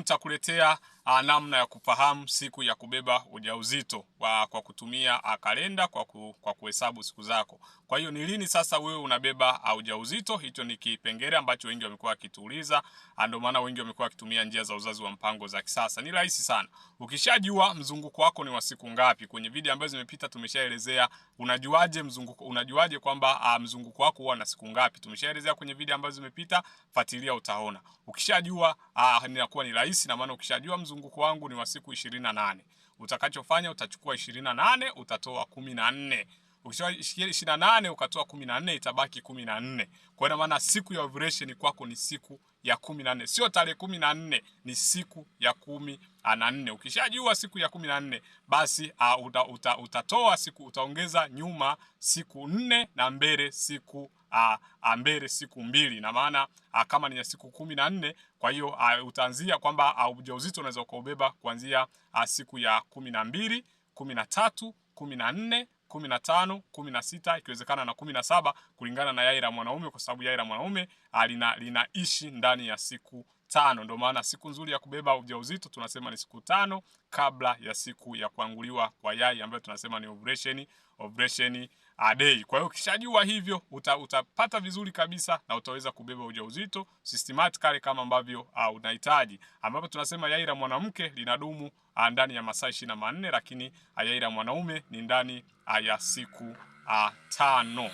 nitakuletea namna ya kufahamu siku ya kubeba ujauzito kwa kutumia kalenda, kwa kuhesabu siku zako. Kwa hiyo ni lini sasa wewe unabeba ujauzito? Hicho ni kipengele ambacho wengi wamekuwa wakituuliza, ndio maana wengi wamekuwa wakitumia njia za uzazi wa mpango za kisasa. Ni rahisi sana. Ukishajua mzunguko wako ni wa siku ngapi, kwenye video ambazo zimepita tumeshaelezea unajuaje mzunguko, unajuaje kwamba mzunguko wako huwa na siku ngapi. Tumeshaelezea kwenye video ambazo zimepita, fuatilia utaona. Ukishajua inakuwa ni rahisi, na maana ukishajua mzunguko wangu ni wa siku 28. Utakachofanya utachukua 28 utatoa 14. Ukishikia 28 ukatoa 14 itabaki 14. Kwa hiyo maana siku ya ovulation kwako ni siku ya 14. Sio tarehe 14, ni siku ya 14. Ukishajua siku ya 14 basi utatoa siku, utaongeza nyuma siku 4 na mbele siku siku 2. Na maana kama ni ya siku 14, kwa hiyo utaanzia kwamba ujauzito unaweza kuubeba kuanzia siku ya 12, 13, 14, 15, 16, ikiwezekana na 17 kulingana na yai la mwanaume, kwa sababu yai la mwanaume linaishi ndani ya siku 5. Ndio maana siku nzuri ya kubeba ujauzito tunasema ni siku 5 kabla ya siku ya kuanguliwa kwa yai, ambayo tunasema ni ovulation day. Kwa hiyo ukishajua hivyo utapata vizuri kabisa na utaweza kubeba ujauzito systematically kama ambavyo unahitaji, ambapo tunasema yai la mwanamke linadumu ndani ya masaa 24, lakini yai la mwanaume ni ndani ya siku 5.